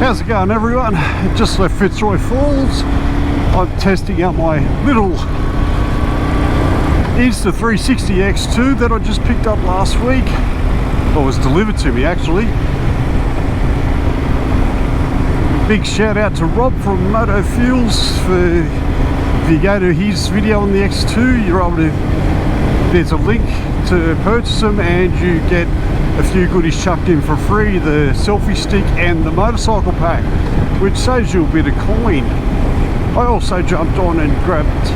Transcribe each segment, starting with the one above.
How's it going, everyone? Just left Fitzroy Falls. I'm testing out my little Insta360 X2 that I just picked up last week. Or was delivered to me, actually. Big shout out to Rob from Moto Feelz for, if you go to his video on the X2, you're able to, there's a link to purchase them and you get a few goodies chucked in for free, the selfie stick and the motorcycle pack, which saves you a bit of coin. I also jumped on and grabbed,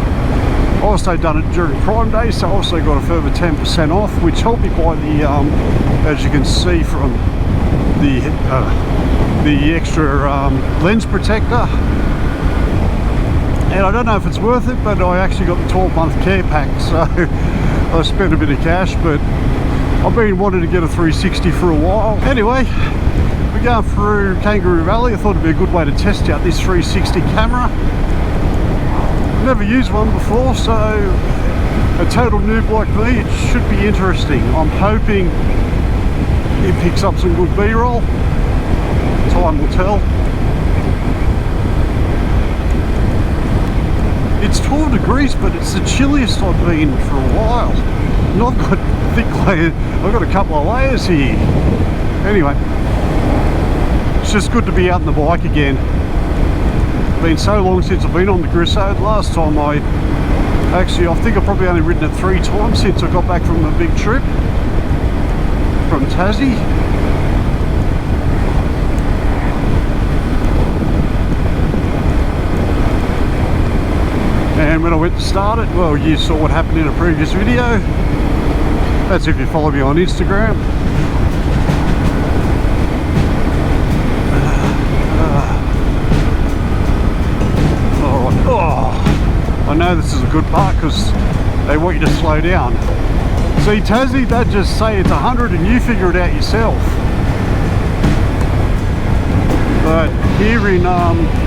I also done it during Prime Day, so I also got a further 10% off, which helped me buy the, as you can see from the extra lens protector. And I don't know if it's worth it, but I actually got the 12-month care pack, so I spent a bit of cash, but I've been wanting to get a 360 for a while. Anyway, we're going through Kangaroo Valley. I thought it'd be a good way to test out this 360 camera. Never used one before, so a total noob like me, it should be interesting. I'm hoping it picks up some good B-roll. Time will tell. It's 12 degrees, but it's the chilliest I've been for a while. And I've got thick layers, I've got a couple of layers here. Anyway, it's just good to be out on the bike again. It's been so long since I've been on the Grisso. Last time I think I've probably only ridden it 3 times since I got back from a big trip from Tassie. And when I went to start it, well, you saw what happened in a previous video. That's if you follow me on Instagram. Alright, oh, I know this is a good part because they want you to slow down. See, Tassie, they'd just say it's 100 and you figure it out yourself. But here in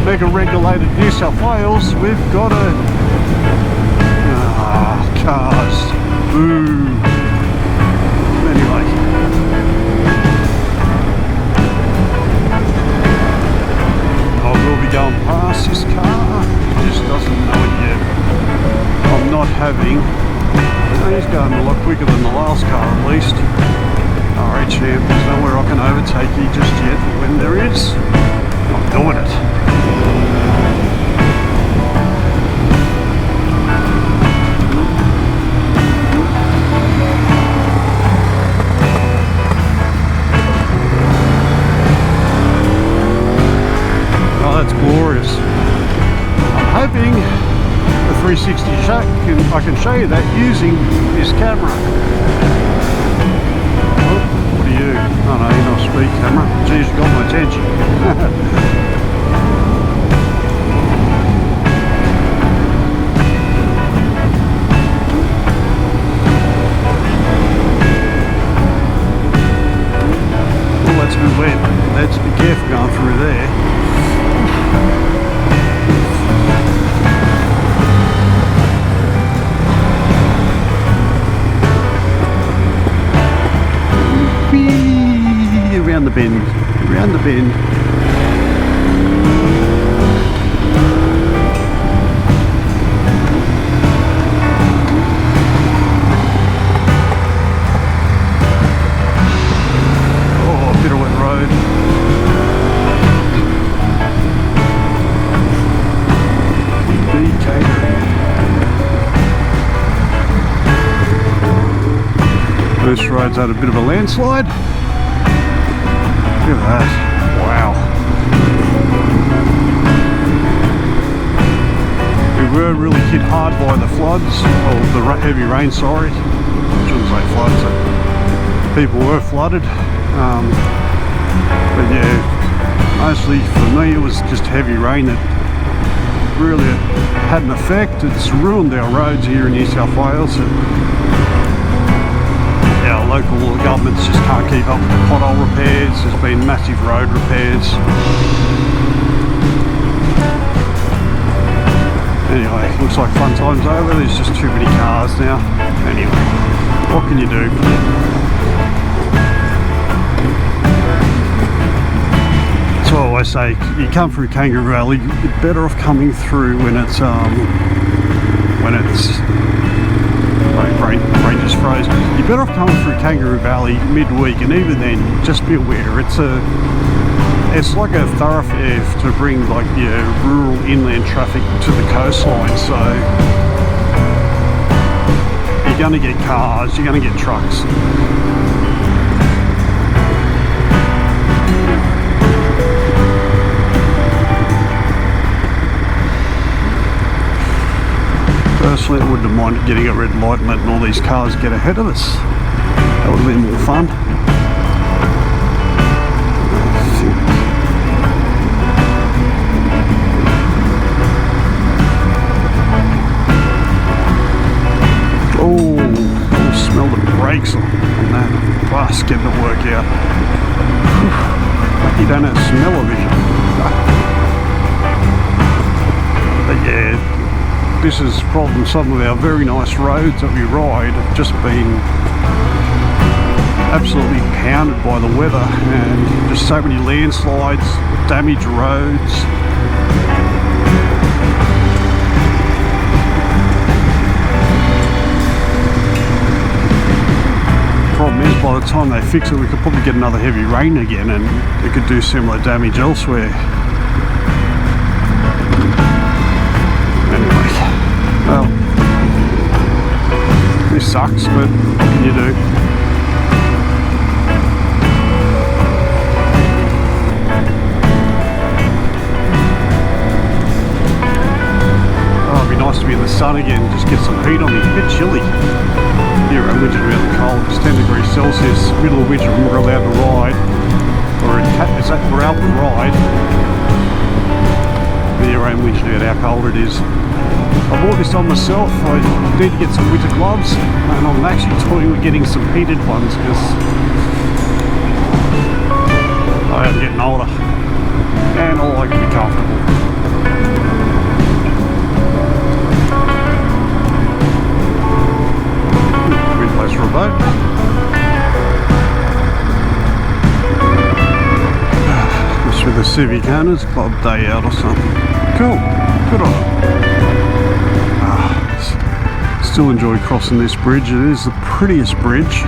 mega regulated New South Wales, we've got a cars. Boo. Anyway, I will be going past this car. It just doesn't know it yet. I'm not having. He's going a lot quicker than the last car, at least. Alright, champ. There's nowhere I can overtake you just yet. When there is, I'm doing it. That's glorious. I'm hoping the 360 shot I can show you that using this camera. Oh, what are you? Oh no, you're not a speed camera. Jeez, you got my attention. Oh, that's a bit wet. Let's be careful going through there. Around the bend, around the bend. Oh, a bit of wet road. This road's had a bit of a landslide. Look at that. Wow. We were really hit hard by the floods, or the heavy rain, sorry. I shouldn't say floods, so people were flooded. But yeah, mostly for me it was just heavy rain that really had an effect. It's ruined our roads here in New South Wales. Our local governments just can't keep up with the pothole repairs. There's been massive road repairs. Anyway, looks like fun time's over. There's just too many cars now. Anyway, what can you do? So I always say, you come through Kangaroo Valley, you're better off coming through when it's brain just froze. You're better off coming through Kangaroo Valley midweek, and even then, just be aware it's like a thoroughfare to bring like your rural inland traffic to the coastline. So you're going to get cars, you're going to get trucks. Personally, I wouldn't have minded getting a red light and letting all these cars get ahead of us. That would have been more fun. Oh, I'll smell the brakes on that bus getting to work out. You don't have smell-o-vision. But yeah, this is the problem. Some of our very nice roads that we ride have just been absolutely pounded by the weather, and just so many landslides, damaged roads. Problem is, by the time they fix it, we could probably get another heavy rain again, and it could do similar damage elsewhere. Well, this sucks, but what can you do? Oh, it'd be nice to be in the sun again, just get some heat on me. A bit chilly. Here in winter, really cold. It's 10 degrees Celsius, middle of winter, and we're allowed to ride. Or we're able to ride. Here in winter, how cold it is. I bought this on myself. I need to get some winter gloves, and I'm actually toying with getting some heated ones because I am getting older and I like to be comfortable. Good place for a boat. Just with the Civic Owners Club day out or something. Cool. Good on it. Still enjoy crossing this bridge. It is the prettiest bridge.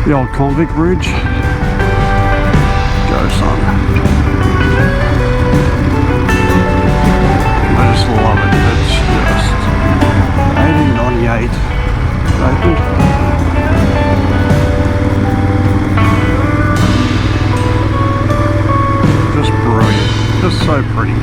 The old convict bridge. Go, son. I just love it. It's just 1898 opened. Just brilliant. Just so pretty.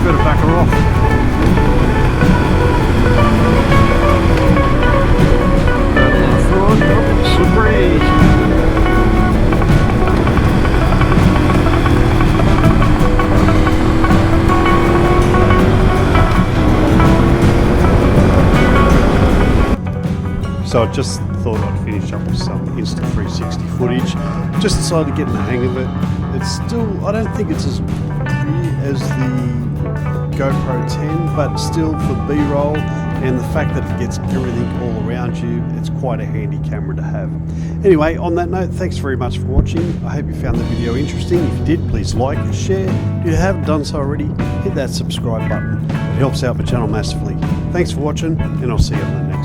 Better back her off. Slippery. So I just thought I'd finish up with some Insta360 footage. Just decided to get in the hang of it. It's still, I don't think it's as clear as the GoPro 10, but still for B-roll, and the fact that it gets everything all around you, it's quite a handy camera to have. Anyway, on that note, thanks very much for watching. I hope you found the video interesting. If you did, please like and share. If you haven't done so already, hit that subscribe button. It helps out the channel massively. Thanks for watching, and I'll see you on the next.